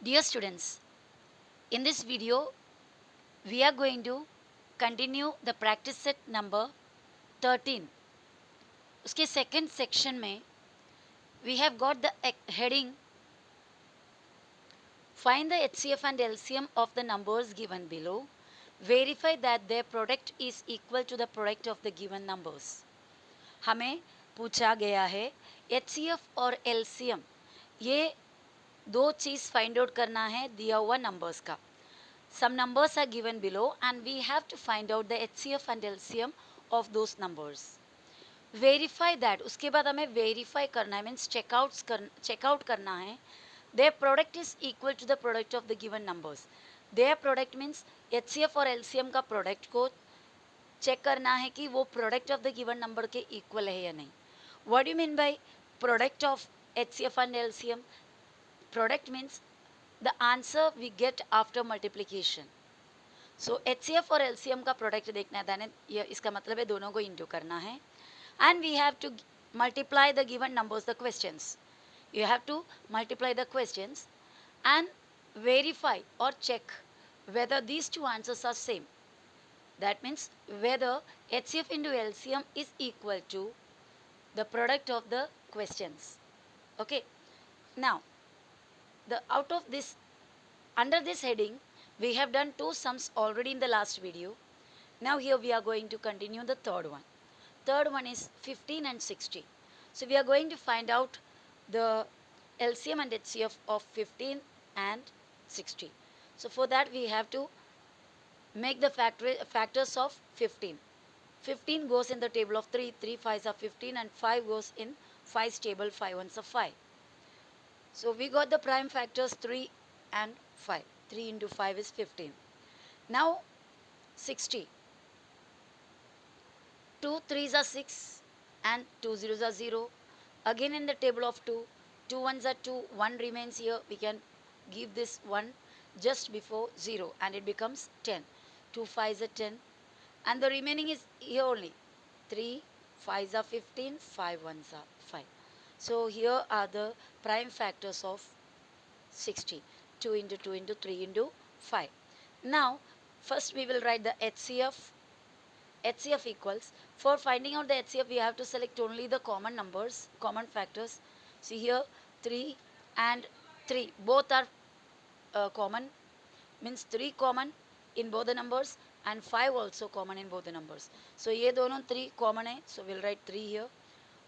Dear students, in this video, we are going to continue the practice set number 13. उसके second section में we have got the heading find the HCF and LCM of the numbers given below. Verify that their product is equal to the product of the given numbers. हमें पूछा गया है HCF और LCM ये दो चीज़ find out करना है दिया हुआ नंबर्स का. Some numbers are given below and we have to find out the HCF and LCM of those numbers. Verify that, उसके बाद हमें verify करना है, मीन्स चेकआउट करना है. Their product is equal to the product of the given numbers. Their product means HCF और LCM का product को चेक करना है कि वो product of the given number के इक्वल है या नहीं. What do you mean by product of HCF and LCM? Product means the answer we get after multiplication. So HCF और LCM का प्रोडक्ट देखना है, ये इसका मतलब है दोनों को इंटू करना है. And we have to multiply the given numbers, the questions. You have to multiply the questions and verify or check whether these two answers are same. That means whether HCF into LCM is equal to the product of the questions. Okay. Now, out of this, under this heading, we have done two sums already in the last video. Now here we are going to continue the third one. Third one is 15 and 60. So we are going to find out the LCM and HCF of 15 and 60. So for that we have to make the factors of 15. 15 goes in the table of 3, 3 5s are 15 and 5 goes in 5's table, 5 1s are 5. So we got the prime factors 3 and 5. 3 into 5 is 15. Now 60. 2 3s are 6 and 2 zeros are 0. Again in the table of 2, 2 1s are 2, 1 remains here. We can give this 1 just before 0 and it becomes 10. 2 5s are 10 and the remaining is here only. 3 5s are 15, 5 1s are 5. So here are the prime factors of 60. 2 into 2 into 3 into 5. Now first we will write the HCF. HCF equals, for finding out the HCF we have to select only the common numbers, common factors. See here 3 and 3 both are common, means 3 common in both the numbers and 5 also common in both the numbers. So ये दोनों 3 common है, so we'll write 3 here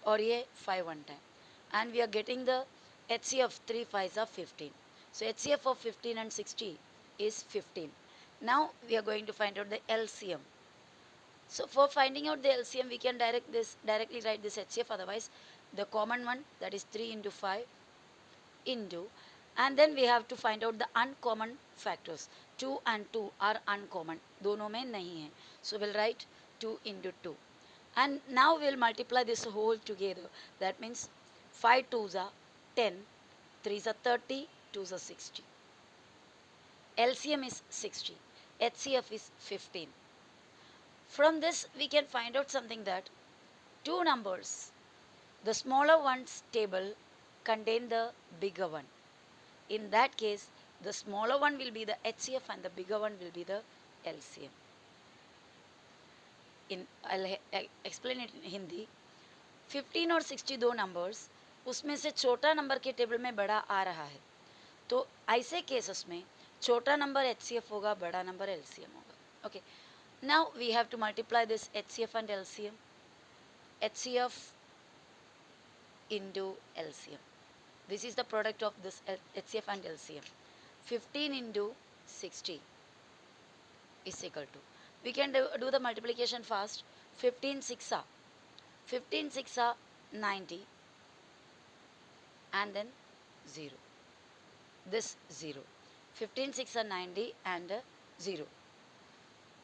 और ये 5 one time. And we are getting the HCF 3 5s are 15. So HCF of 15 and 60 is 15. Now we are going to find out the LCM. So for finding out the LCM, we can directly write this HCF. Otherwise, the common one, that is 3 into 5 into, and then we have to find out the uncommon factors. 2 and 2 are uncommon. दोनों में नहीं है. So we'll write 2 into 2. And now we'll multiply this whole together. That means 5 2s are 10, 3s are 30, 2s are 60. LCM is 60. HCF is 15. From this we can find out something that two numbers, the smaller one's table contain the bigger one. In that case, the smaller one will be the HCF and the bigger one will be the LCM. I'll explain it in Hindi. 15 और 60 दो numbers, उसमें से छोटा number के table में बड़ा आ रहा है, तो ऐसे केसेस में छोटा नंबर HCF होगा, बड़ा नंबर LCM होगा. Okay. Now we have to multiply this HCF and LCM. HCF into LCM. This is the product of this HCF and LCM. 15 into 60 is equal to. We can do the multiplication fast. 15 6 are 90 and then 0. This 0. 15 6 are 90 and 0.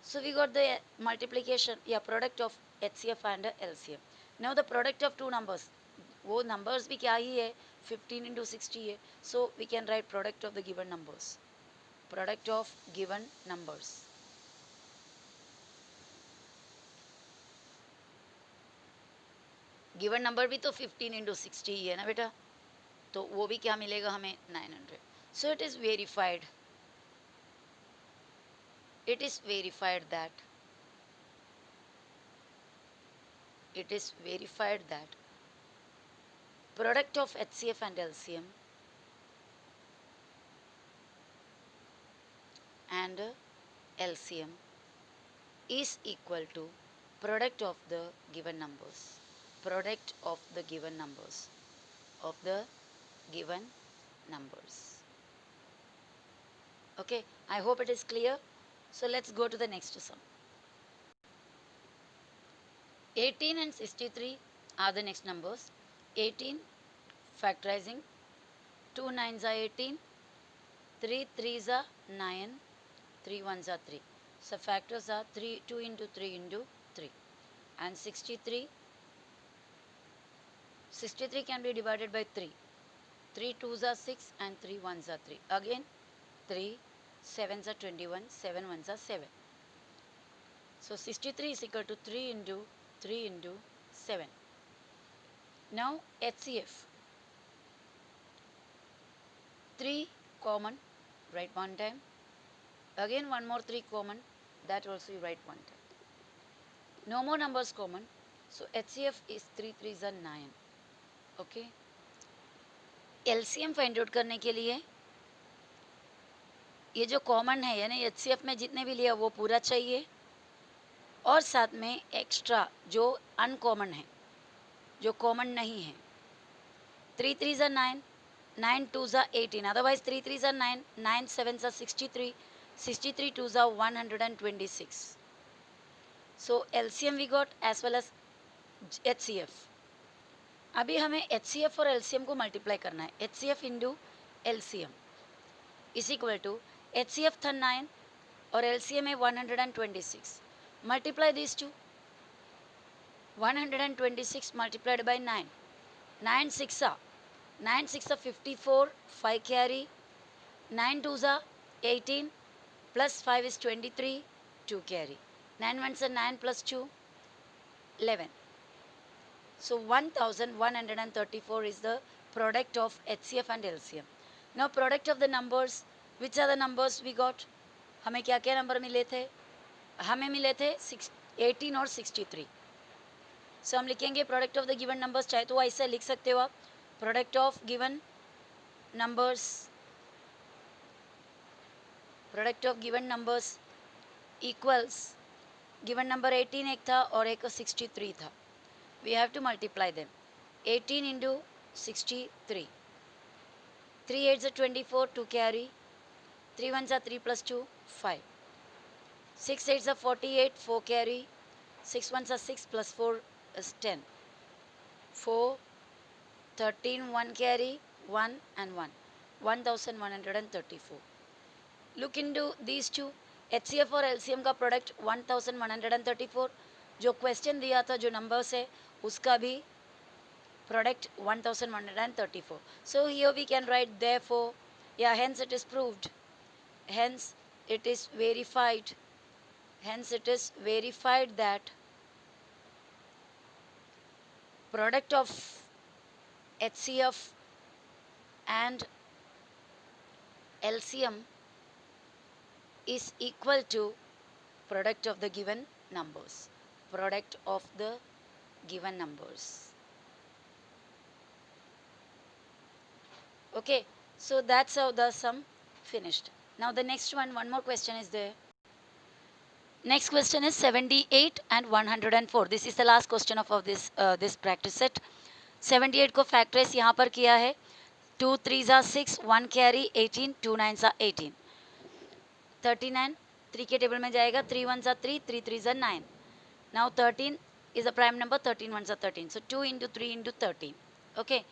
So we got the multiplication, product of HCF and LCM. Now the product of two numbers, वो numbers भी क्या ही है, 15 into 60 है. So we can write product of the given numbers. Product of given numbers. Given number भी तो 15 into 60 ही है ना बेटा, तो वो भी क्या मिलेगा हमें 900. So it is verified. It is verified that product of HCF and LCM is equal to product of the given numbers. Product of the given numbers. Of the given numbers. Okay, I hope it is clear. So let's go to the next sum. 18 and 63 are the next numbers. 18 factorizing, 2 nines are 18, 3 threes are 9, 3 ones are 3. So factors are 2 into 3 into 3. And 63 can be divided by 3. 3 twos are 6 and 3 ones are 3. Again 3 sevens are 21, 7 ones are 7. So 63 is equal to 3 into 7. Now HCF. 3 common, write one time. Again one more 3 common, that also you write one time. No more numbers common. So HCF is 3 3s are 9. Okay. LCM find out करने के लिए ये जो common है यानी HCF में जितने भी लिया वो पूरा चाहिए और साथ में एक्स्ट्रा जो अनकॉमन है, जो कॉमन नहीं है. 3 3s are 9, 9 2s are 18. Otherwise 3 3s are 9, 9 7s are 63, 63 2s are 126. So LCM we got as well as HCF. अभी हमें HCF और LCM को मल्टीप्लाई करना है. HCF into LCM is equal to HCF था 9 और LCM है 126. Multiply this two. 126 multiplied by 9. 9 6 are 54, 5 carry. 9 2s are 18 plus 5 is 23, 2 carry. 9 ones are 9 plus 2, 11. So 1134 is the product of HCF and LCM. Now product of the numbers, which are the numbers we got? हमें क्या क्या number मिले थे? हमें मिले थे 18 और 63. So हम लिखेंगे product of the given numbers, चाहे तो ऐसे लिख सकते हो आप, product of given numbers equals given number 18 एक था और एक 63 था. We have to multiply them. 18 into 63. 3 8s are 24, 2 carry. 3 1s are 3 plus 2, 5. 6 8s are 48, 4 carry. 6 1s are 6 plus 4 is 10. 4, 13, 1 carry, 1 and 1. 1134. Look into these two. HCF और LCM का product 1134. जो question दिया था, जो नंबर्स है उसका भी product 1134. So here we can write therefore, yeah, hence it is proved, hence it is verified, that product of HCF and LCM is equal to product of the given numbers. Product of the given numbers. Okay, so that's how the sum finished. Now the next one more question is there. Next question is 78 and 104. This is the last question of this practice set. 78 को factorize यहाँ पर किया है. 2 3s are 6, 1 carry, 18, 2 9s are 18. 39 3 के table में जाएगा. 3 1s are 3, 3 3s are 9. Now 13 is a prime number. 13 1s are 13. So 2 into 3 into 13. Okay.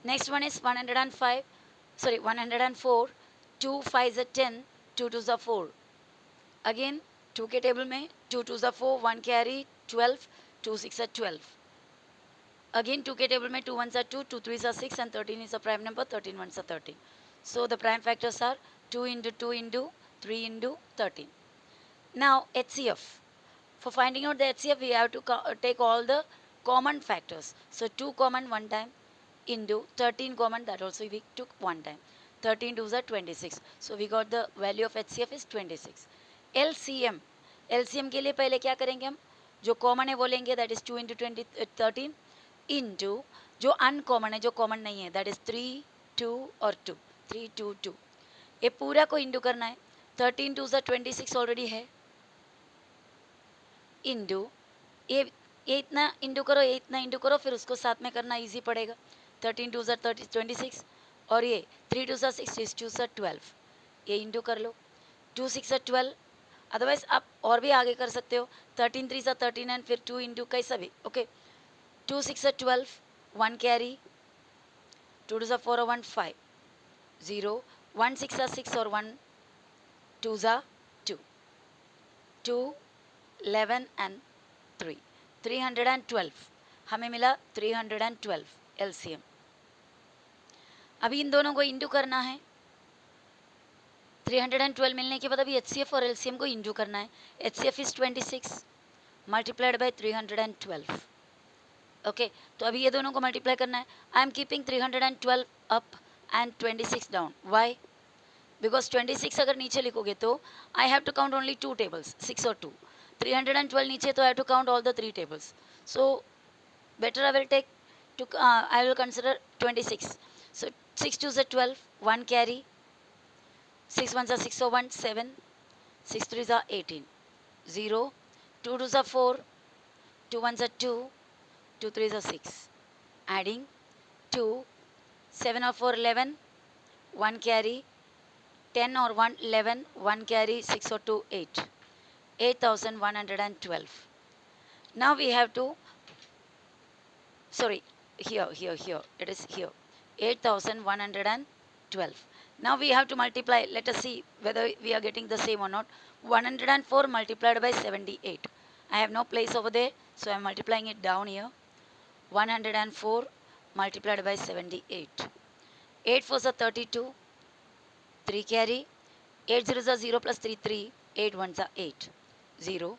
Next one is 104. 2 5s are 10, 2 2s are 4. Again 2 के table में 2 2s are 4, 1 carry, 12, 2 6 are 12. Again 2 के table में 2 1s are 2, 2 3s are 6 and 13 is a prime number. 13 1s are 13. So the prime factors are 2 into 2 into 3 into 13. Now HCF. For finding out the HCF, we have to take all the common factors. So 2 common one time into 13 common, that also we took one time. 13 2s are 26. So we got the value of HCF is 26. LCM, LCM के लिए पहले क्या करेंगे हम, जो common है वो लेंगे, दैट इज 2 इंटू 13 इंटू जो अनकॉमन है, जो कॉमन नहीं है, दैट इज 3 2 और 2, 3 2 2, ये पूरा को इंटू करना है. 13 2s are 26 ऑलरेडी है, इंटू ये इतना इंटू करो, ये इतना इंटू करो, फिर उसको साथ में करना इजी पड़ेगा. 13 2s are 26 और ये 3 2s are 6, 6 2s are 12, ये इंटू कर लो. 2 6 are 12, अदरवाइज आप और भी आगे कर सकते हो. 13 3s are 13 एंड फिर 2 इंटू कैसा भी, okay. 2 6 are 12, 1 carry, 2 2s are 4 और 1 5, 0, 1 6 are 6 और 1 2s are 2, 2 11 एंड 3, 312 हमें मिला. 312 एलसीएम. अभी इन दोनों को इंटू करना है. 312 मिलने के बाद अभी एचसीएफ और एलसीएम को इंटू करना है. HCF is 26 multiplied by 312. Okay, तो अभी ये दोनों को मल्टीप्लाई करना है. I am keeping 312 up and 26 down. Why? Because 26 अगर नीचे लिखोगे तो I have to count only 2 tables, 6 और 2. 312 नीचे तो I have to count all the 3 tables. So better I will take to I will consider 26. So 6 2s are 12, 1 carry, 6 1s are 6 or 1 7, 6 3s are 18, 0, 2 2s are 4, 2 1s are 2, 2 3s are 6, adding 2, 7 or 4 11, 1 carry, 10 or 1 11, 1 carry, 6 or 2 8, 8112. Now we have to, sorry, here it is here, 8112. Now we have to multiply. Let us see whether we are getting the same or not. 104 multiplied by 78. I have no place over there, so I am multiplying it down here. 104 multiplied by 78. 8 4s are 32, 3 carry, 8 zeros are 0 plus 3 3, 8 1s are 8, 0.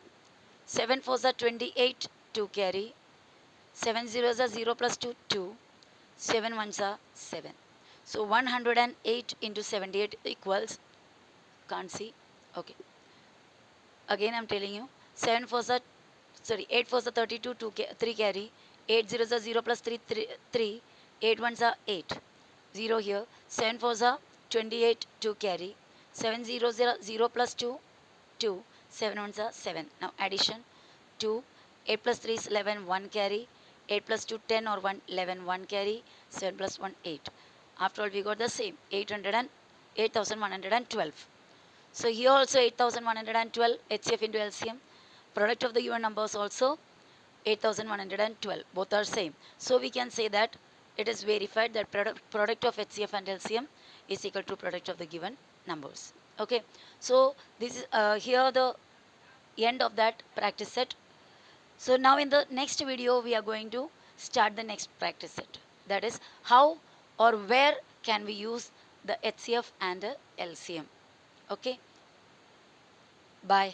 7 4s are 28, 2 carry, 7 zeros are 0 plus 2, 2, 7 1s are 7. So 108 into 78 equals, can't see, okay. Again I'm telling you, 7 4s are, sorry, 8 4s are 32, 3 carry, 8 zeros are 0 plus 3, 3, 8 1s are 8, 0 here, 7 4s are 28, 2 carry, 7 zeros are 0 plus 2, 2, 7 1s are 7. Now addition, 2, 8 plus 3 is 11, 1 carry, 8 plus 2 10 or 1 11, 1 carry, 7 plus 1 8. After all we got the same, 8112. So here also 8112 HCF into LCM. Product of the given numbers also 8112, both are same. So we can say that it is verified that product of HCF and LCM is equal to product of the given numbers. Okay, so this is here the end of that practice set. So now in the next video we are going to start the next practice set, that is how or where can we use the HCF and LCM. Okay, bye.